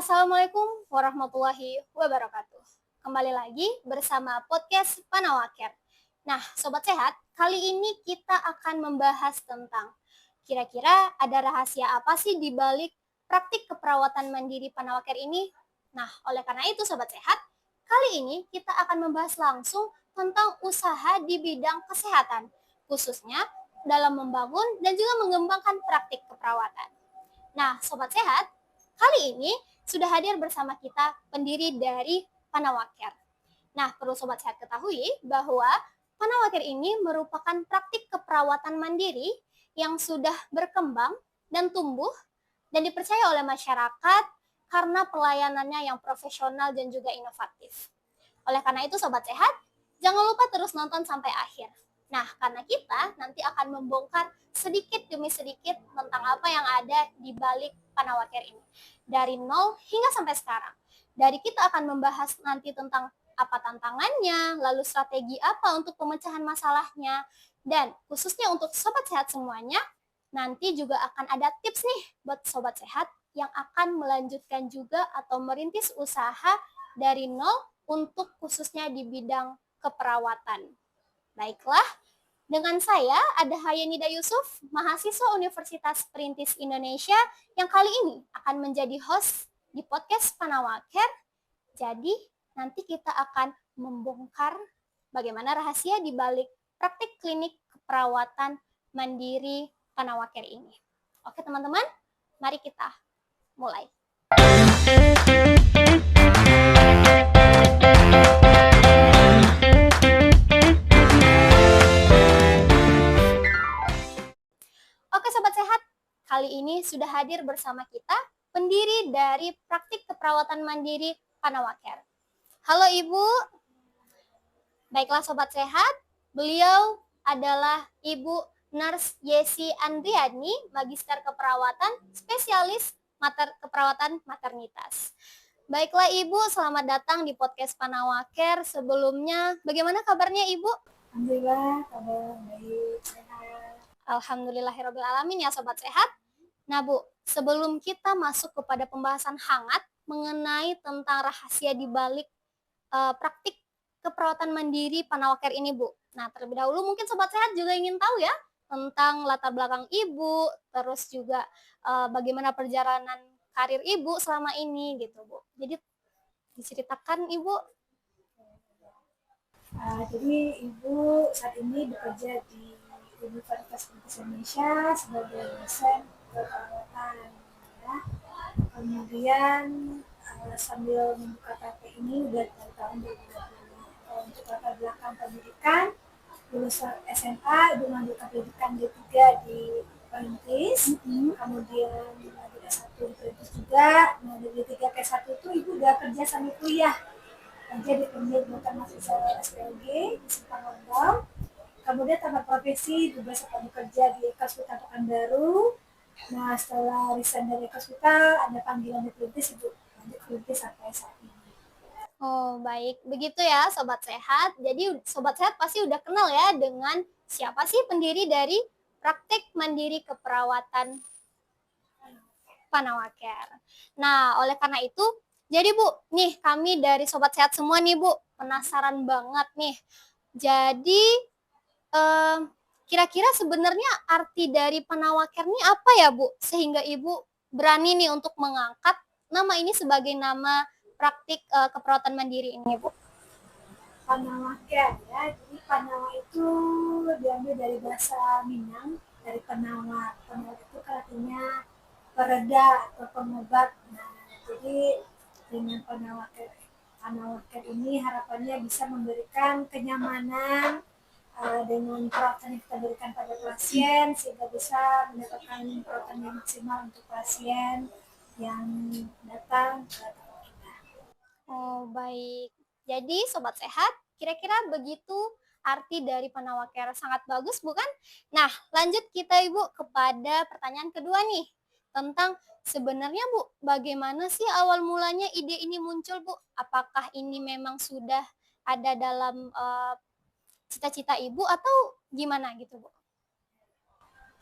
Assalamualaikum warahmatullahi wabarakatuh. Kembali lagi bersama podcast Panawaker. Nah, Sobat Sehat, kali ini kita akan membahas tentang kira-kira ada rahasia apa sih di balik praktik keperawatan mandiri Panawaker ini? Nah, oleh karena itu Sobat Sehat, kali ini kita akan membahas langsung tentang usaha di bidang kesehatan, khususnya dalam membangun dan juga mengembangkan praktik keperawatan. Nah, Sobat Sehat, kali ini sudah hadir bersama kita pendiri dari Panawaker. Nah, perlu Sobat Sehat ketahui bahwa Panawaker ini merupakan praktik keperawatan mandiri yang sudah berkembang dan tumbuh dan dipercaya oleh masyarakat karena pelayanannya yang profesional dan juga inovatif. Oleh karena itu Sobat Sehat, jangan lupa terus nonton sampai akhir. Nah, karena kita nanti akan membongkar sedikit demi sedikit tentang apa yang ada di balik Panawaker ini. Dari nol hingga sampai sekarang. Dari kita akan membahas nanti tentang apa tantangannya, lalu strategi apa untuk pemecahan masalahnya, dan khususnya untuk Sobat Sehat semuanya, nanti juga akan ada tips nih buat Sobat Sehat yang akan melanjutkan juga atau merintis usaha dari nol untuk khususnya di bidang keperawatan. Baiklah, dengan saya ada Hayanida Yusuf, mahasiswa Universitas Perintis Indonesia yang kali ini akan menjadi host di podcast Panawaker. Jadi nanti kita akan membongkar bagaimana rahasia di balik praktik klinik keperawatan mandiri Panawaker ini. Oke teman-teman, mari kita mulai. Oke Sobat Sehat, kali ini sudah hadir bersama kita pendiri dari praktik keperawatan mandiri Panawaker. Halo Ibu. Baiklah Sobat Sehat, beliau adalah Ibu Nurse Yesi Andriani, Magister Keperawatan, Spesialis Keperawatan Maternitas. Baiklah Ibu, selamat datang di podcast Panawaker. Sebelumnya, bagaimana kabarnya Ibu? Alhamdulillah, kabar baik, sehat. Alhamdulillahirrahmanirrahim ya Sobat Sehat. Nah Bu, sebelum kita masuk kepada pembahasan hangat mengenai tentang rahasia di balik praktik keperawatan mandiri Panawaker ini Bu. Nah terlebih dahulu mungkin Sobat Sehat juga ingin tahu ya tentang latar belakang Ibu, terus juga bagaimana perjalanan karir Ibu selama ini gitu Bu. Jadi diceritakan Ibu. Jadi Ibu saat ini bekerja di Universitas Perintis Indonesia sebagai dosen keperawatan. Ya. Kemudian sambil membuka KP ini udah dari tahun 2020. Untuk latar belakang pendidikan, lulusan SMA, Ibu melanjutkan pendidikan D3 di Perintis, kemudian di S1 di Perintis juga. Nah dari D3 ke S1 itu Ibu udah kerja sambil kuliah. Kerja di Klinik Dokter Mahasiswa SPLG di Simpang Lembang. Kemudian tamat profesi juga sempat bekerja di Hospital Pekanbaru. Nah setelah resign dari hospital ada panggilan di Perintis, Ibu lanjut Perintis sampai saat ini. Oh baik, begitu ya Sobat Sehat. Jadi Sobat Sehat pasti udah kenal ya dengan siapa sih pendiri dari praktik mandiri keperawatan Panawaker. Nah oleh karena itu, jadi Bu, nih kami dari Sobat Sehat semua nih Bu, penasaran banget nih. Jadi kira-kira sebenarnya arti dari Panawaker ini apa ya Bu? Sehingga Ibu berani nih untuk mengangkat nama ini sebagai nama praktik keperawatan mandiri ini Bu. Panawaker ya, jadi Panawa itu diambil dari bahasa Minang, dari penawa. Penawa itu artinya pereda atau pengobat. Nah, jadi dengan Panawaker ini harapannya bisa memberikan kenyamanan dengan perawatan yang kita berikan pada pasien sehingga bisa mendapatkan perawatan yang maksimal untuk pasien yang datang ke tempat kita. Oh baik. Jadi Sobat Sehat, kira-kira begitu arti dari Panawaker. Sangat bagus bukan? Nah lanjut kita Ibu kepada pertanyaan kedua nih. Tentang sebenarnya Bu, bagaimana sih awal mulanya ide ini muncul Bu? Apakah ini memang sudah ada dalam cita-cita Ibu atau gimana gitu Bu?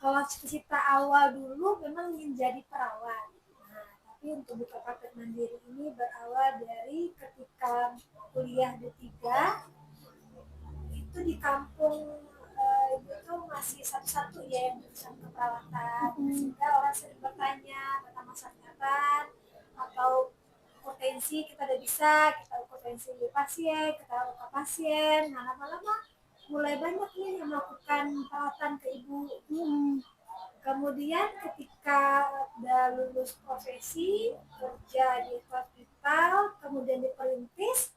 Kalau cita-cita awal dulu memang ingin jadi perawat. Nah, Tapi untuk buka praktek mandiri ini berawal dari ketika kuliah D3 itu di kampung itu masih satu-satu ya yang jurusan keperawatan, sehingga orang sering bertanya tentang masa depan atau potensi kita udah bisa, kita ukur potensi pasien, kita ukur pasien. Nah lama-lama mulai banyak nih yang melakukan perawatan ke ibu. Kemudian ketika udah lulus profesi, kerja di hospital, kemudian diperintis,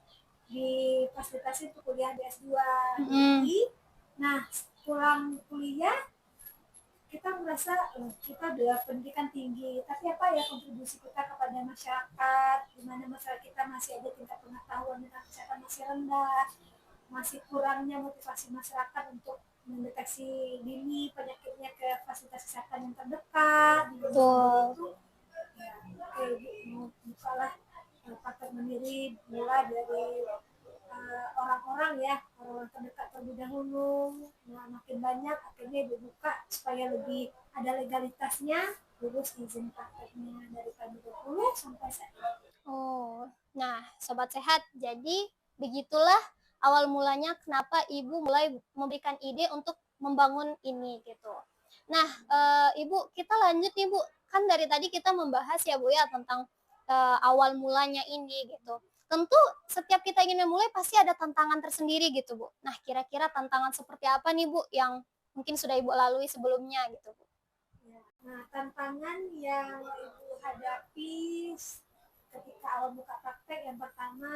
difasilitasi untuk kuliah di S2. Nah, pulang kuliah kita merasa kita udah pendidikan tinggi, tapi apa ya kontribusi kita kepada masyarakat, di mana masyarakat kita masih ada tingkat pengetahuan tentang kesehatan masih rendah, masih kurangnya motivasi masyarakat untuk mendeteksi dini penyakitnya ke fasilitas kesehatan yang terdekat. Itu ya, oke, bukalah praktek mandiri mulai dari orang-orang ya, orang terdekat terlebih dahulu. Nah, makin banyak akhirnya dibuka supaya lebih ada legalitasnya, lulus izin prakteknya dari tahun 20 sampai saat ini. Oh, nah sobat sehat, jadi begitulah awal mulanya kenapa ibu mulai memberikan ide untuk membangun ini gitu. Nah, ibu kita lanjut nih bu, kan dari tadi kita membahas ya bu ya tentang awal mulanya ini gitu. Tentu setiap kita ingin memulai pasti ada tantangan tersendiri gitu bu. Nah, kira-kira tantangan seperti apa nih bu yang mungkin sudah ibu lalui sebelumnya gitu bu? Ya. Nah, tantangan yang ibu hadapi ketika awal buka praktek yang pertama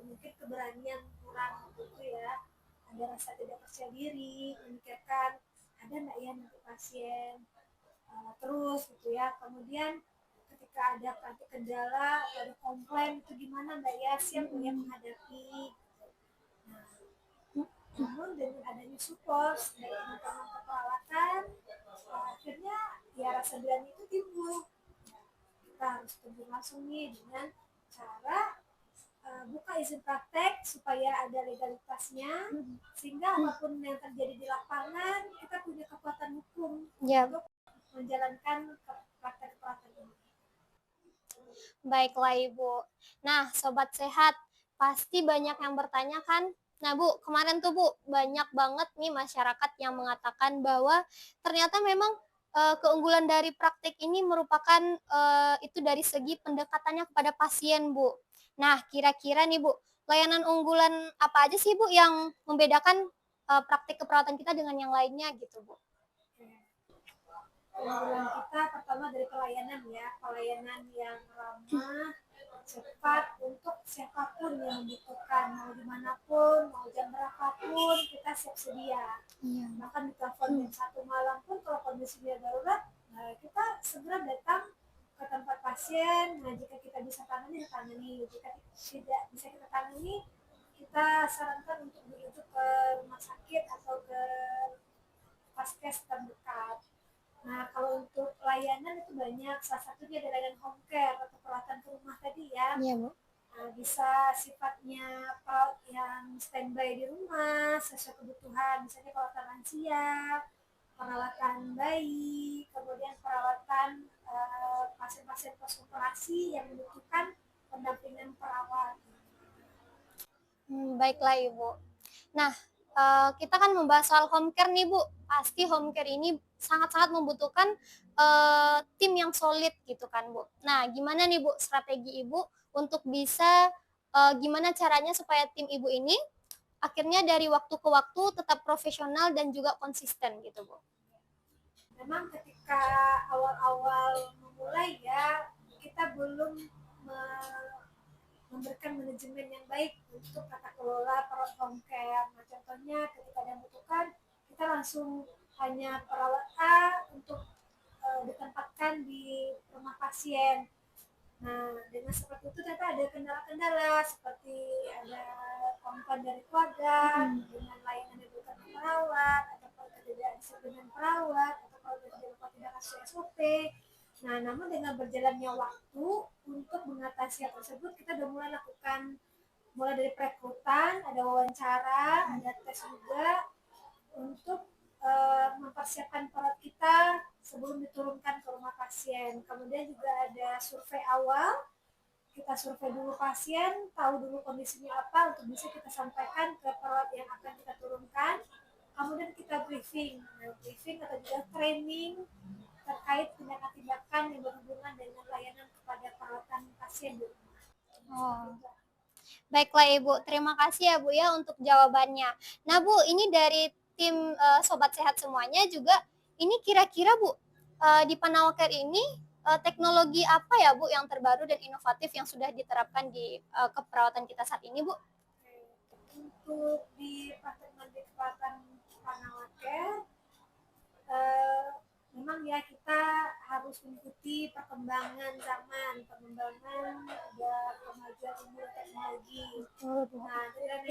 mungkin keberanian kurang gitu ya, ada rasa tidak percaya diri, memikirkan ada nggak ya nanti pasien, terus gitu ya. Kemudian ketika ada praktik kendala, ada komplain itu gimana mbak ya, siap nggak ya menghadapi. Nah, namun dengan adanya support dari teman-teman keperawatan, akhirnya ya rasa berani itu timbul. Kita harus terjun langsung nih dengan cara buka izin praktek supaya ada legalitasnya, sehingga apapun yang terjadi di lapangan kita punya kekuatan hukum untuk menjalankan praktek keperawatan ini. Baiklah Ibu. Nah, sobat sehat, pasti banyak yang bertanya kan? Nah Bu, kemarin tuh Bu, banyak banget nih masyarakat yang mengatakan bahwa ternyata memang keunggulan dari praktik ini merupakan itu dari segi pendekatannya kepada pasien Bu. Nah, kira-kira nih Bu, layanan unggulan apa aja sih Bu yang membedakan praktik keperawatan kita dengan yang lainnya gitu Bu? Keunggulan kita pertama dari pelayanan ya, pelayanan yang ramah, cepat untuk siapapun yang membutuhkan, mau dimanapun, mau jam berapapun kita siap sedia. Bahkan di telepon jam 1 malam pun kalau kondisinya darurat, nah kita segera datang ke tempat pasien. Nah jika kita bisa tangani, jika tidak bisa kita tangani, kita sarankan untuk dirujuk ke rumah sakit atau ke paskes terdekat. Nah, kalau untuk layanan itu banyak, salah satunya ada layanan home care atau perawatan ke rumah tadi ya. Iya, Bu. Nah, bisa sifatnya perawat yang standby di rumah, sesuai kebutuhan, misalnya perawatan lansia, perawatan bayi, kemudian perawatan pasien-pasien postoperasi yang membutuhkan pendampingan perawat. Baiklah Ibu. Nah, kita kan membahas soal home care nih Bu. Pasti home care ini sangat-sangat membutuhkan tim yang solid gitu kan Bu. Nah, gimana nih Bu strategi Ibu untuk bisa gimana caranya supaya tim Ibu ini akhirnya dari waktu ke waktu tetap profesional dan juga konsisten gitu Bu? Memang ketika awal-awal memulai ya, kita belum memberikan manajemen yang baik untuk tata kelola perawat home care. Nah, contohnya ketika ada yang membutuhkan, kita langsung hanya perawat A untuk ditempatkan di rumah pasien. Nah, dengan seperti itu ternyata ada kendala-kendala seperti ada komplain dari keluarga dengan layanan yang diberikan perawat, atau kalau tidak disiplin perawat, atau kalau tidak tindakan sesuai SOP. Nah, namun dengan berjalannya waktu untuk mengatasi hal tersebut, kita sudah mulai lakukan mulai dari perekrutan, ada wawancara, ada tes juga untuk mempersiapkan perawat kita sebelum diturunkan ke rumah pasien. Kemudian juga ada survei awal, kita survei dulu pasien, tahu dulu kondisinya apa untuk bisa kita sampaikan ke perawat yang akan kita turunkan. Kemudian kita briefing, briefing atau juga training terkait tindakan-tindakan yang berhubungan dengan layanan kepada perawatan pasien di rumah. Oh. Baiklah Ibu, terima kasih ya Bu ya untuk jawabannya. Nah Bu, ini dari tim Sobat Sehat semuanya juga, ini kira-kira Bu, di Panawakar ini teknologi apa ya Bu yang terbaru dan inovatif yang sudah diterapkan di keperawatan kita saat ini Bu? Untuk di praktek mandiri kesehatan Panawakar, eh, memang ya kita harus mengikuti perkembangan zaman, perkembangan ada kemajuan ilmu dan teknologi. Nah, dari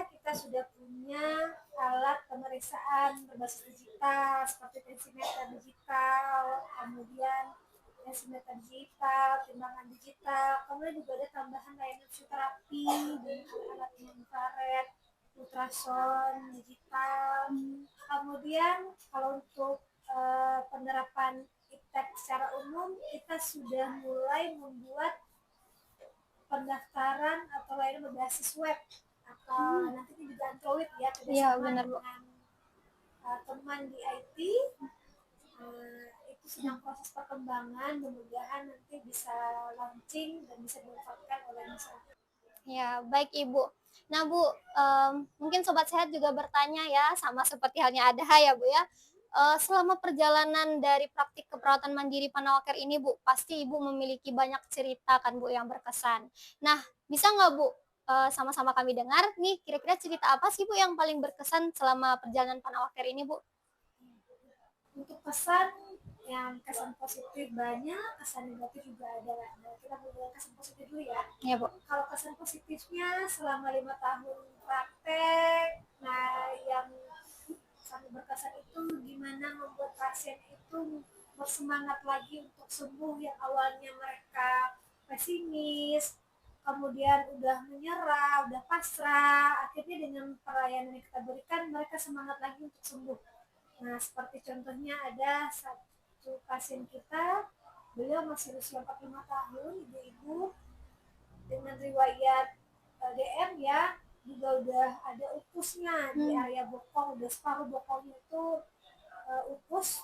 kita sudah punya alat pemeriksaan berbasis digital seperti tensimeter digital, kemudian tensimeter digital, timbangan digital, kemudian juga ada tambahan layanan fisioterapi dengan alat infrared, ultrasound digital. Kemudian kalau untuk penerapan iptek secara umum, kita sudah mulai membuat pendaftaran atau layanan berbasis web atau nanti juga Android ya, kerjasama dengan teman di IT. Itu sedang proses perkembangan, mudah-mudahan nanti bisa launching dan bisa dimanfaatkan oleh masyarakat. Ya, baik Ibu. Nah Bu, mungkin Sobat Sehat juga bertanya ya, sama seperti halnya Adha ya Bu ya. Selama perjalanan dari praktik keperawatan mandiri Panawakar ini Bu, pasti Ibu memiliki banyak cerita kan Bu yang berkesan. Nah, bisa nggak Bu sama-sama kami dengar nih kira-kira cerita apa sih Bu yang paling berkesan selama perjalanan Panawakar ini Bu? Untuk kesan positif banyak, kesan negatif juga ada. Nah, kita mulai kesan positif dulu ya. Iya Bu. Kalau kesan positifnya selama 5 tahun praktek, nah yang sangat berkesan itu gimana membuat pasien itu bersemangat lagi untuk sembuh yang awalnya mereka pesimis, kemudian udah menyerah, udah pasrah, akhirnya dengan pelayanan yang kita berikan mereka semangat lagi untuk sembuh. Nah, seperti contohnya ada satu pasien kita, beliau masih usia 45 tahun, ibu-ibu dengan riwayat DM ya, juga udah ada ukusnya di area bokong, udah separuh bokongnya itu ukus.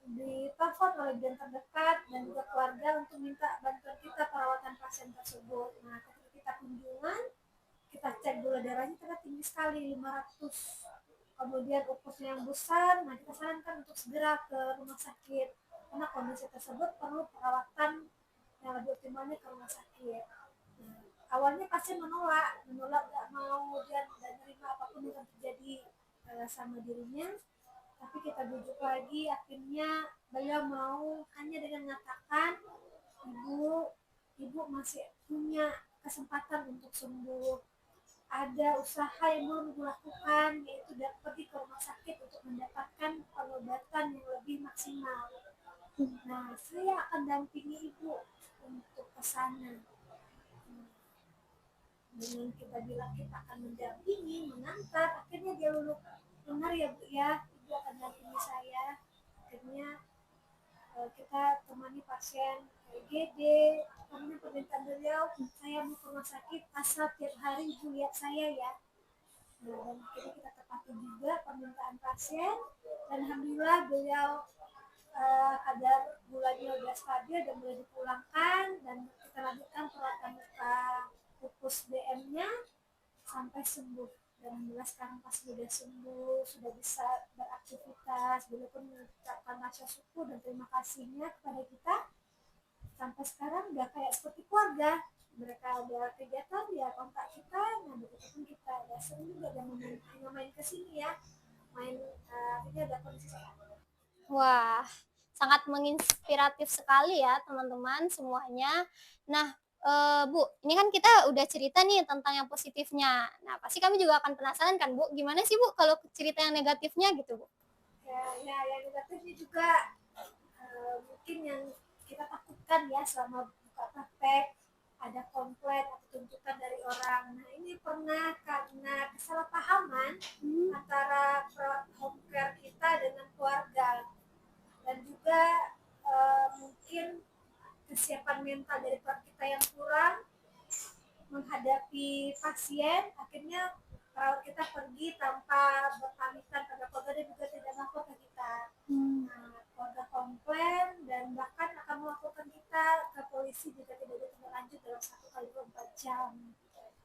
Ditelepon oleh bidan terdekat dan juga keluarga untuk minta bantuan kita perawatan pasien tersebut. Nah, ketika kita kunjungan, kita cek gula darahnya ternyata tinggi sekali, 500. Kemudian ukusnya yang besar, nah kita sarankan untuk segera ke rumah sakit karena kondisi tersebut perlu perawatan yang lebih optimalnya ke rumah sakit. Nah, awalnya pasien menolak nggak mau dan menerima apapun yang terjadi sama dirinya, tapi kita bujuk lagi, akhirnya beliau mau hanya dengan mengatakan ibu masih punya kesempatan untuk sembuh, ada usaha yang belum dilakukan, yaitu pergi ke rumah sakit untuk mendapatkan pengobatan yang lebih maksimal. Nah, saya akan dampingi ibu untuk ke sana. Dengan kita bilang kita akan mendampingi, mengantar, akhirnya dia luluh, benar ya Bu ya, ibu akan dampingi saya. Akhirnya kita temani pasien IGD, kemudian permintaan beliau, saya mau ke rumah sakit asal tiap hari ibu lihat saya ya. Nah, dan kita tepati juga permintaan pasien, dan alhamdulillah beliau kadar gulanya sudah stabil dan boleh dipulangkan, dan kita lanjutkan perawatan ukus DM-nya sampai sembuh. Dan alhamdulillah sekarang pas sudah sembuh, sudah bisa beraktivitas, beliau pun mengucapkan rasa syukur dan terima kasihnya kepada kita. Sampai sekarang udah kayak seperti keluarga, mereka ada kegiatan ya kontak kita, nah begitupun kita ada sering juga dan main ke sini ya, main ini ada kondisi sehat. Wah, sangat menginspiratif sekali ya teman-teman semuanya. Nah, Bu, ini kan kita udah cerita nih tentang yang positifnya. Nah, pasti kami juga akan penasaran kan Bu, gimana sih Bu kalau cerita yang negatifnya gitu Bu? Ya yang negatifnya juga mungkin yang kita takutkan ya selama buka praktek, ada komplain atau tuntutan dari orang. Nah, ini pernah karena kesalahpahaman antara home care kita dengan keluarga. kesiapan mental dari perawat kita yang kurang menghadapi pasien, akhirnya perawat kita pergi tanpa berpamitan pada keluarga dan juga tidak melapor ke kita. Nah, keluarga komplain dan bahkan akan melaporkan kita ke polisi jika tidak ditindaklanjut dalam 1 kali 24 jam.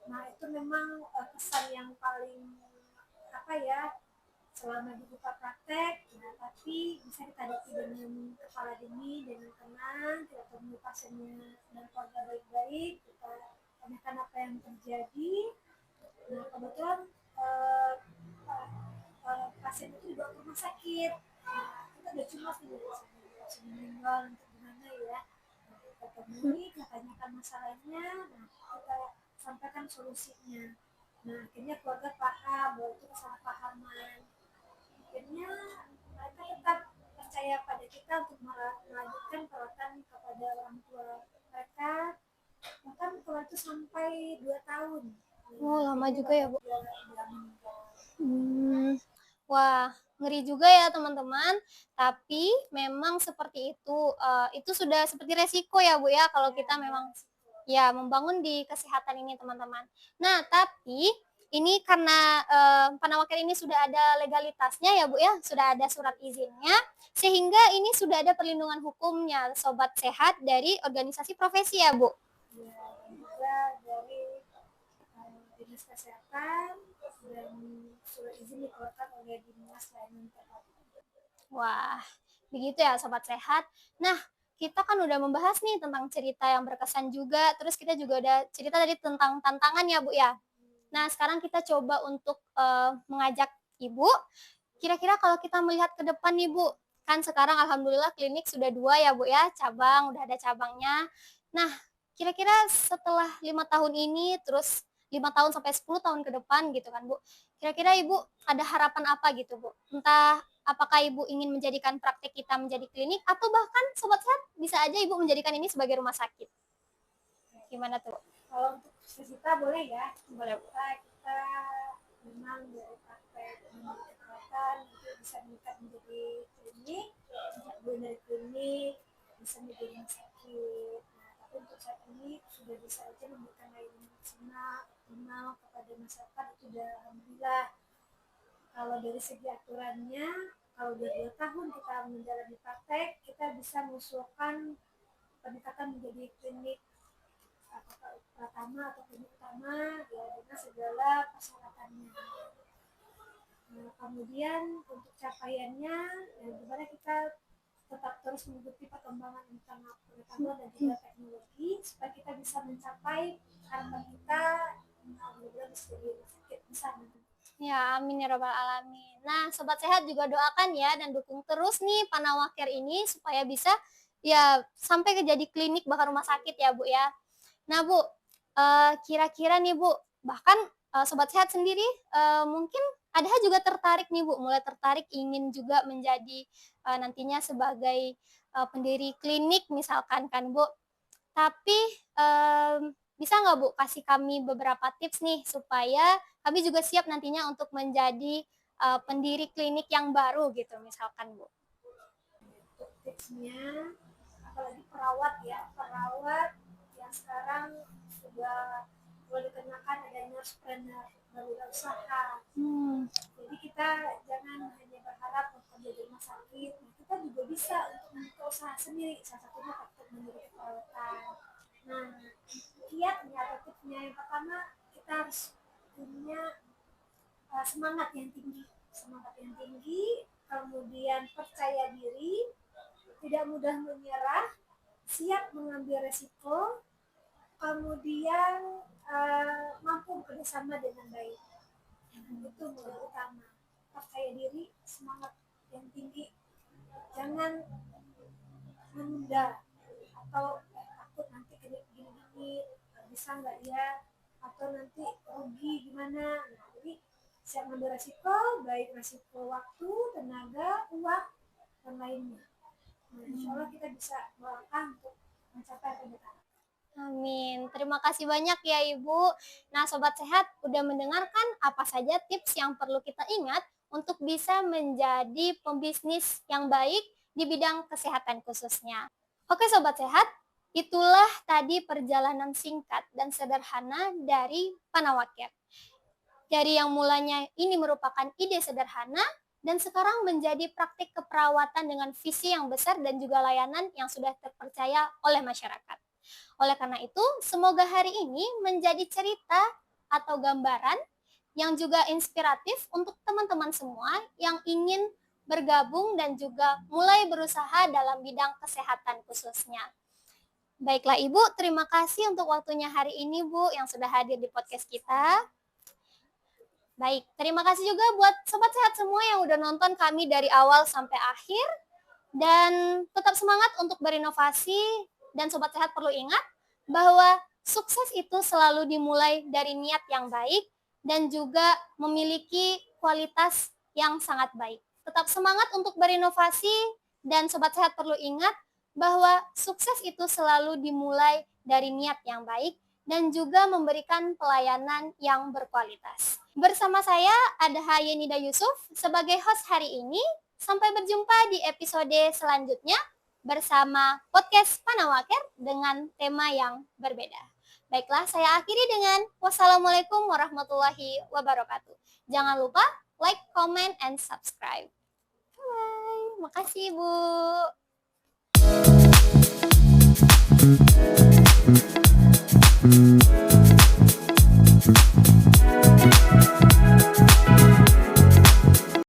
Nah, itu memang kesan yang paling selama dibuka praktek, tapi bisa kita hadapi dengan kepala dingin, dengan tenang, kita temui pasiennya dan keluarga baik-baik, kita tanyakan apa yang terjadi. Nah, kebetulan pasien itu dibawa ke rumah sakit. Nah, kita udah cemas nih, pasien meninggal untuk gimana ya. Nah, kita temui, kita tanyakan masalahnya, nah kita sampaikan solusinya. Nah, akhirnya keluarga paham bahwa itu kesalahpahaman. Akhirnya mereka tetap percaya pada kita untuk melanjutkan perawatan kepada orang tua mereka. Bahkan kalau itu sampai 2 tahun. Lama juga ya, Bu. Wah, ngeri juga ya teman-teman. Tapi memang seperti itu. Itu sudah seperti resiko ya, Bu ya, kalau kita memang ya membangun di kesehatan ini teman-teman. Nah, tapi ini karena Panawakir ini sudah ada legalitasnya ya Bu ya, sudah ada surat izinnya, sehingga ini sudah ada perlindungan hukumnya Sobat Sehat dari organisasi profesi ya Bu. Ya, juga dari dinas kesehatan dan surat izin dikeluarkan oleh dinas layanan kesehatan. Wah, begitu ya Sobat Sehat. Nah, kita kan udah membahas nih tentang cerita yang berkesan juga, terus kita juga udah cerita tadi tentang tantangan ya Bu ya. Nah, sekarang kita coba untuk mengajak Ibu, kira-kira kalau kita melihat ke depan nih Bu, kan sekarang alhamdulillah klinik sudah 2 ya Bu ya, cabang, udah ada cabangnya. Nah, kira-kira setelah 5 tahun ini, terus 5 tahun sampai 10 tahun ke depan gitu kan Bu, kira-kira Ibu ada harapan apa gitu Bu? Entah apakah Ibu ingin menjadikan praktek kita menjadi klinik, atau bahkan Sobat Sehat bisa aja Ibu menjadikan ini sebagai rumah sakit. Gimana tuh? Kalau untuk kita boleh ya, Boleh Bu. kita memang dari praktek kesehatan itu bisa meningkat menjadi klinik, dari klinik bisa menjadi rumah sakit. Nah, tapi untuk saat ini sudah bisa aja memberikan layanan maksimal optimal kepada masyarakat, itu sudah alhamdulillah. Kalau dari segi aturannya, kalau udah 2 tahun kita menjalani praktek, kita bisa mengusulkan peningkatan menjadi klinik pertama atau klinik utama ya, dengan segala persyaratannya. Nah, kemudian untuk capaiannya, ya gimana kita tetap terus mengikuti perkembangan tentang pengetahuan dan juga teknologi supaya kita bisa mencapai harapan kita, mudah-mudahan bisa jadi rumah sakit besar. Ya, amin ya robbal alamin. Nah, Sobat Sehat juga doakan ya dan dukung terus nih Panawakir ini supaya bisa ya sampai ke jadi klinik bahkan rumah sakit ya Bu ya. Nah Bu, kira-kira nih Bu, bahkan Sobat Sehat sendiri mungkin ada juga tertarik nih Bu, mulai tertarik ingin juga menjadi nantinya sebagai pendiri klinik misalkan kan Bu. Tapi bisa nggak Bu kasih kami beberapa tips nih supaya kami juga siap nantinya untuk menjadi pendiri klinik yang baru gitu misalkan Bu. Untuk tipsnya, apalagi perawat ya, perawat yang sekarang sudah boleh dikenakan ada nursepreneur, berwirausaha. Jadi kita jangan hanya berharap untuk jadi rumah sakit, kita juga bisa untuk membuka usaha sendiri, salah satunya praktek menjadi perawatan. Nah, kiatnya atau tipsnya yang pertama, kita harus punya semangat yang tinggi, kemudian percaya diri, tidak mudah menyerah, siap mengambil resiko, kemudian mampu bekerjasama dengan baik. Itu modal utama. Percaya diri, semangat yang tinggi, jangan menunda atau takut nanti gini-gini bisa nggak ya, atau nanti rugi gimana. Nah, jadi siap mengambil resiko, baik resiko waktu, tenaga, uang, dan lainnya. Nah, insya Allah kita bisa melangkah untuk mencapai kebenaran. Amin. Terima kasih banyak ya Ibu. Nah, Sobat Sehat udah mendengarkan apa saja tips yang perlu kita ingat untuk bisa menjadi pembisnis yang baik di bidang kesehatan khususnya. Oke Sobat Sehat, Itulah tadi perjalanan singkat dan sederhana dari Panawakir. Dari yang mulanya ini merupakan ide sederhana, dan sekarang menjadi praktik keperawatan dengan visi yang besar dan juga layanan yang sudah terpercaya oleh masyarakat. Oleh karena itu, semoga hari ini menjadi cerita atau gambaran yang juga inspiratif untuk teman-teman semua yang ingin bergabung dan juga mulai berusaha dalam bidang kesehatan khususnya. Baiklah Ibu, terima kasih untuk waktunya hari ini Bu yang sudah hadir di podcast kita. Baik, terima kasih juga buat Sobat Sehat semua yang udah nonton kami dari awal sampai akhir. Dan tetap semangat untuk berinovasi, dan Sobat Sehat perlu ingat bahwa sukses itu selalu dimulai dari niat yang baik dan juga memiliki kualitas yang sangat baik. Tetap semangat untuk berinovasi, dan Sobat Sehat perlu ingat bahwa sukses itu selalu dimulai dari niat yang baik dan juga memberikan pelayanan yang berkualitas. Bersama saya ada Hayenida Yusuf sebagai host hari ini. Sampai berjumpa di episode selanjutnya bersama podcast Panawakir dengan tema yang berbeda. Baiklah, saya akhiri dengan wassalamualaikum warahmatullahi wabarakatuh. Jangan lupa like, comment, and subscribe. Bye. Makasih Bu.